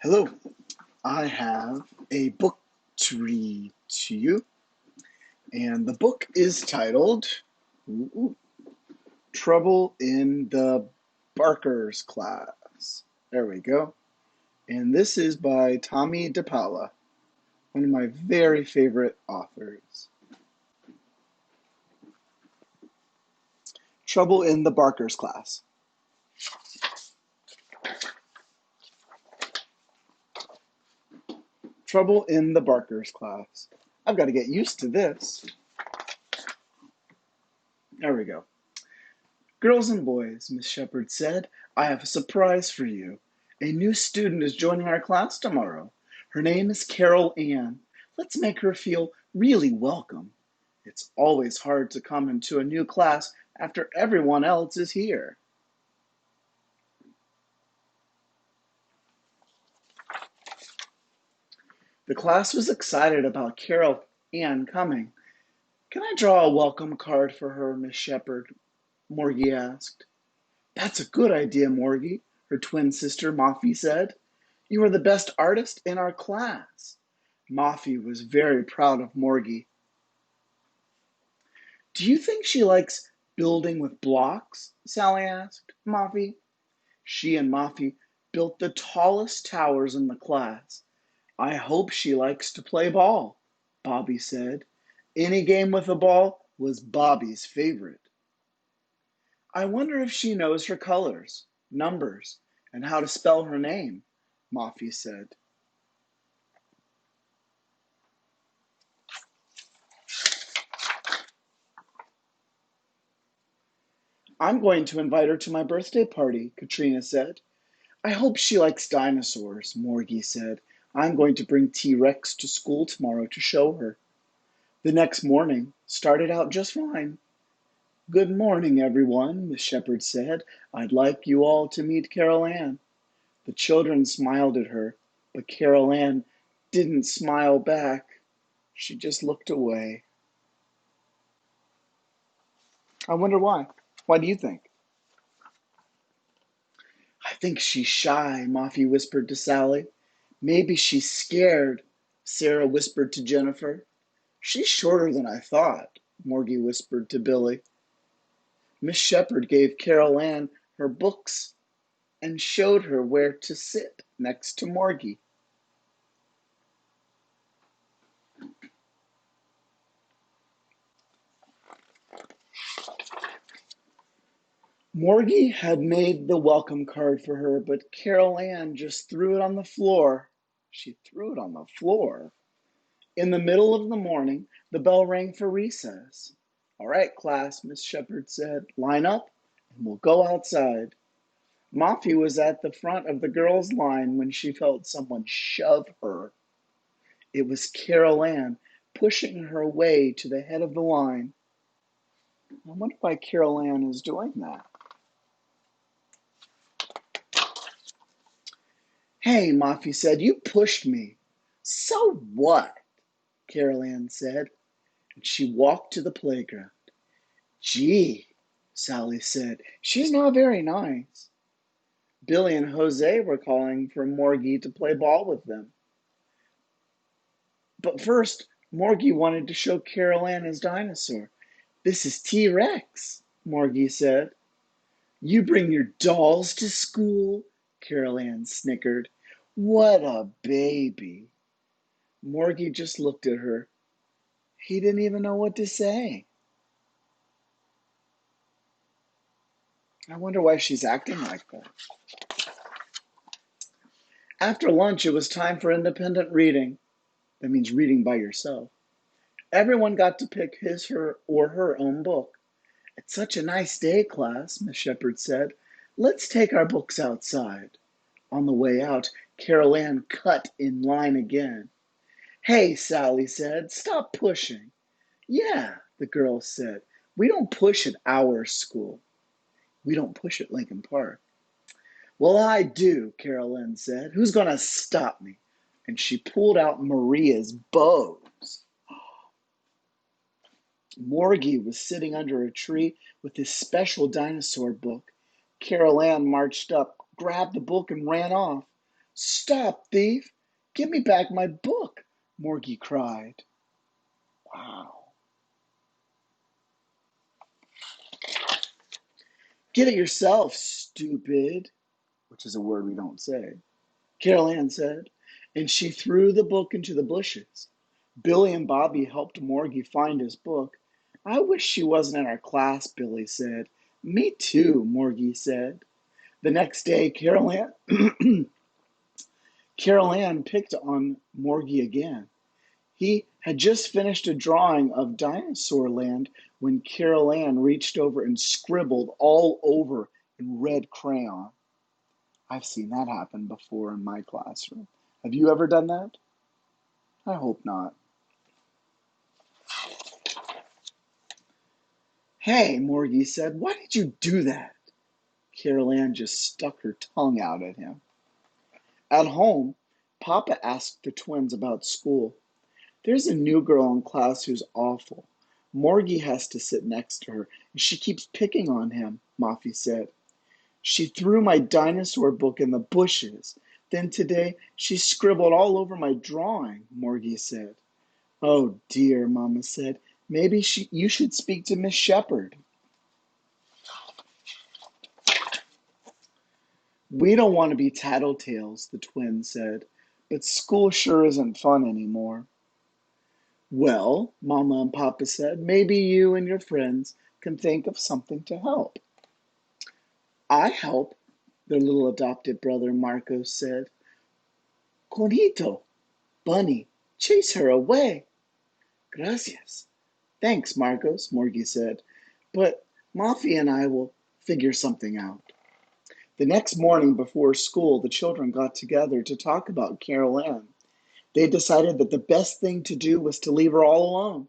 Hello, I have a book to read to you, and the book is titled Trouble in the Barker's Class. There we go. And this is by Tomie DePaola, one of my very favorite authors. Trouble in the Barker's Class. Trouble in the Barker's Class. I've got to get used to this. There we go. Girls and boys, Miss Shepherd said, I have a surprise for you. A new student is joining our class tomorrow. Her name is Carol Ann. Let's make her feel really welcome. It's always hard to come into a new class after everyone else is here. The class was excited about Carol Ann coming. Can I draw a welcome card for her, Miss Shepherd? Morgie asked. That's a good idea, Morgie, her twin sister Moffy said. You are the best artist in our class. Moffy was very proud of Morgie. Do you think she likes building with blocks? Sally asked Moffy. She and Moffy built the tallest towers in the class. I hope she likes to play ball, Bobby said. Any game with a ball was Bobby's favorite. I wonder if she knows her colors, numbers, and how to spell her name, Moffy said. I'm going to invite her to my birthday party, Katrina said. I hope she likes dinosaurs, Morgie said. I'm going to bring T-Rex to school tomorrow to show her. The next morning started out just fine. Good morning, everyone, Miss Shepherd said. I'd like you all to meet Carol Ann. The children smiled at her, but Carol Ann didn't smile back. She just looked away. I wonder why. Why do you think? I think she's shy, Moffy whispered to Sally. Maybe she's scared, Sarah whispered to Jennifer. She's shorter than I thought, Morgie whispered to Billy. Miss Shepherd gave Carol Ann her books and showed her where to sit next to Morgie. Morgie had made the welcome card for her, but Carol Ann just threw it on the floor. She threw it on the floor. In the middle of the morning, the bell rang for recess. All right, class, Miss Shepherd said, line up and we'll go outside. Moffy was at the front of the girls' line when she felt someone shove her. It was Carol Ann pushing her way to the head of the line. I wonder why Carol Ann is doing that. Hey, Moffy said, you pushed me. So what? Carol Ann said, and she walked to the playground. Gee, Sally said, she's not very nice. Billy and Jose were calling for Morgie to play ball with them. But first, Morgie wanted to show Carol Ann his dinosaur. This is T-Rex, Morgie said. You bring your dolls to school? Carol Ann snickered. What a baby. Morgie just looked at her. He didn't even know what to say. I wonder why she's acting like that. After lunch, it was time for independent reading. That means reading by yourself. Everyone got to pick his, her, or her own book. It's such a nice day, class, Miss Shepherd said. Let's take our books outside. On the way out, Carol Ann cut in line again. Hey, Sally said, stop pushing. Yeah, the girls said. We don't push at our school. We don't push at Lincoln Park. Well, I do, Carol Ann said. Who's going to stop me? And she pulled out Maria's bows. Morgie was sitting under a tree with his special dinosaur book. Carol Ann marched up, grabbed the book, and ran off. Stop, thief! Give me back my book, Morgie cried. Wow. Get it yourself, stupid, which is a word we don't say, Carol Ann said, and she threw the book into the bushes. Billy and Bobby helped Morgie find his book. I wish she wasn't in our class, Billy said. Me too, Morgie said. The next day, Carol Ann picked on Morgie again. He had just finished a drawing of Dinosaur Land when Carol Ann reached over and scribbled all over in red crayon. I've seen that happen before in my classroom. Have you ever done that? I hope not. Hey, Morgie said, why did you do that? Carol Ann just stuck her tongue out at him. At home, Papa asked the twins about school. There's a new girl in class who's awful. Morgie has to sit next to her, and she keeps picking on him, Mafi said. She threw my dinosaur book in the bushes. Then today she scribbled all over my drawing, Morgie said. Oh dear, Mama said. Maybe you should speak to Miss Shepherd. We don't want to be tattletales, the twins said, but school sure isn't fun anymore. Well, Mama and Papa said, maybe you and your friends can think of something to help. I help, their little adopted brother Marcos said. Conito, Bunny, chase her away. Gracias. Thanks, Marcos, Morgie said, but Mafi and I will figure something out. The next morning before school, the children got together to talk about Carol Ann. They decided that the best thing to do was to leave her all alone.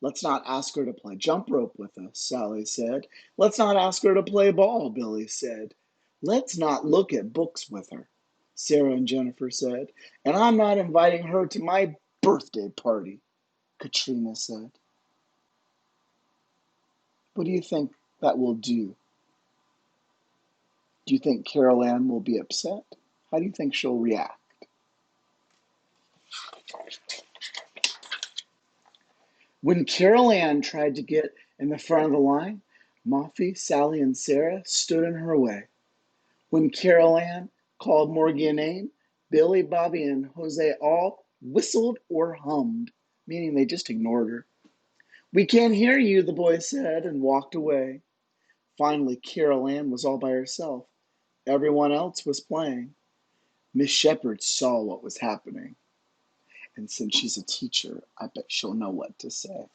Let's not ask her to play jump rope with us, Sally said. Let's not ask her to play ball, Billy said. Let's not look at books with her, Sarah and Jennifer said. And I'm not inviting her to my birthday party, Katrina said. What do you think that will do? Do you think Carol Ann will be upset? How do you think she'll react? When Carol Ann tried to get in the front of the line, Mafi, Sally, and Sarah stood in her way. When Carol Ann called Morgie a name, Billy, Bobby, and Jose all whistled or hummed, meaning they just ignored her. We can't hear you, the boys said, and walked away. Finally, Carol Ann was all by herself. Everyone else was playing. Miss Shepherd saw what was happening. And since she's a teacher, I bet she'll know what to say.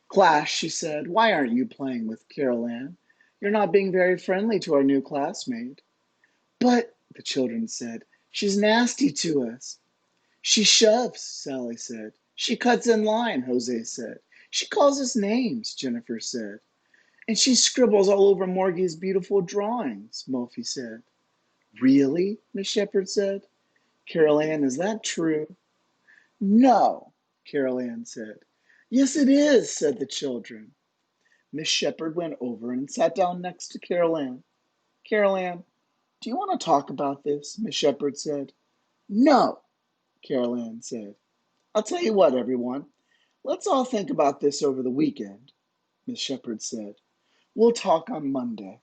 Class, she said, why aren't you playing with Carol Ann? You're not being very friendly to our new classmate. But, the children said, she's nasty to us. She shoves, Sally said. She cuts in line, Jose said. She calls us names, Jennifer said. And she scribbles all over Morgie's beautiful drawings, Mofi said. Really? Miss Shepherd said. Carol Ann, is that true? No, Carol Ann said. Yes, it is, said the children. Miss Shepherd went over and sat down next to Carol Ann. Carol Ann, do you want to talk about this? Miss Shepherd said. No, Carol Ann said. I'll tell you what, everyone. Let's all think about this over the weekend, Miss Shepherd said. We'll talk on Monday.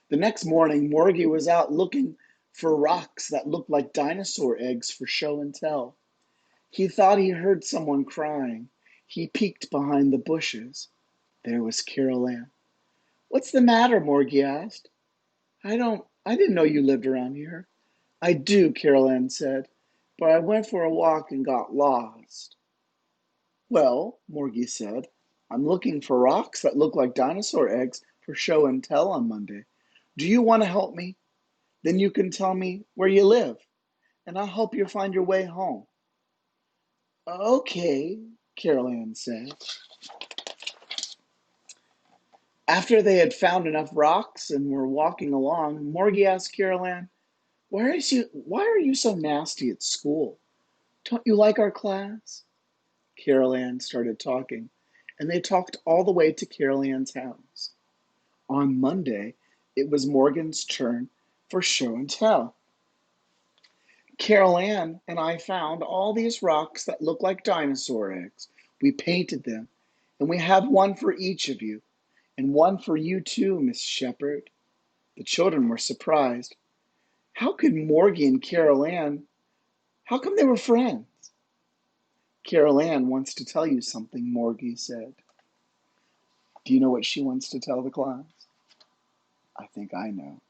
The next morning, Morgie was out looking for rocks that looked like dinosaur eggs for show and tell. He thought he heard someone crying. He peeked behind the bushes. There was Carol Ann. What's the matter? Morgie asked. I didn't know you lived around here. I do, Carol Ann said, but I went for a walk and got lost. Well, Morgie said, I'm looking for rocks that look like dinosaur eggs for show and tell on Monday. Do you want to help me? Then you can tell me where you live, and I'll help you find your way home. Okay, Carol Ann said. After they had found enough rocks and were walking along, Morgie asked Carol Ann, why are you so nasty at school? Don't you like our class? Carol Ann started talking, and they talked all the way to Carol Ann's house. On Monday, it was Morgan's turn for show and tell. Carol Ann and I found all these rocks that look like dinosaur eggs. We painted them, and we have one for each of you, and one for you too, Miss Shepherd. The children were surprised. How could Morgie and Carol Ann, how come they were friends? Carol Ann wants to tell you something, Morgie said. Do you know what she wants to tell the class? I think I know.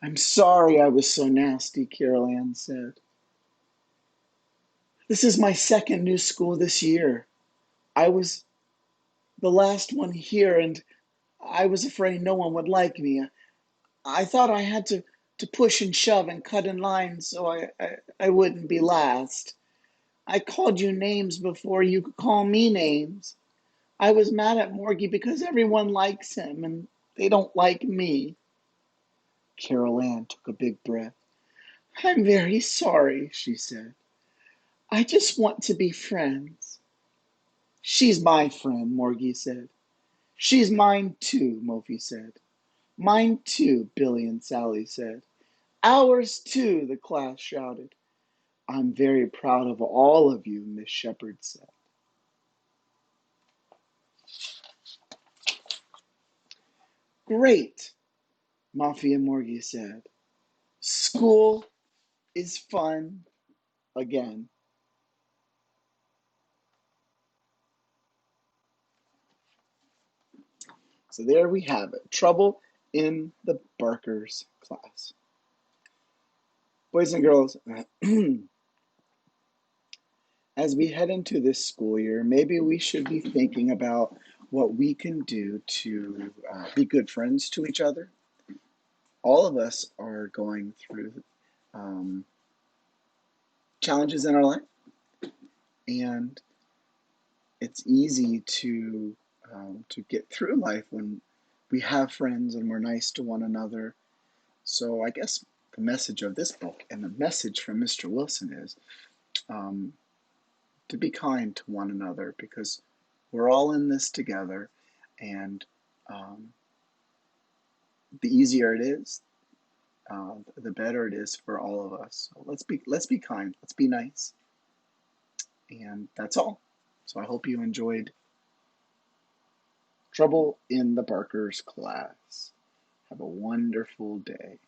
I'm sorry I was so nasty, Carol Ann said. This is my second new school this year. I was the last one here, and I was afraid no one would like me. I thought I had to push and shove and cut in line so I wouldn't be last. I called you names before you could call me names. I was mad at Morgie because everyone likes him and they don't like me. Carol Ann took a big breath. I'm very sorry, she said. I just want to be friends. She's my friend, Morgie said. She's mine too, Mophie said. Mine too, Billy and Sally said. Ours too, the class shouted. I'm very proud of all of you, Miss Shepherd said. Great, Mophie and Morgie said. School is fun again. So there we have it. Trouble in the Barkers class. Boys and girls, as we head into this school year, maybe we should be thinking about what we can do to be good friends to each other. All of us are going through um, challenges in our life, and it's easy to get through life when we have friends and we're nice to one another. So I guess the message of this book and the message from Mr. Wilson is to be kind to one another, because we're all in this together, and the easier it is, the better it is for all of us. So let's be kind, let's be nice, and that's all. So I hope you enjoyed Trouble in the Barkers class. Have a wonderful day.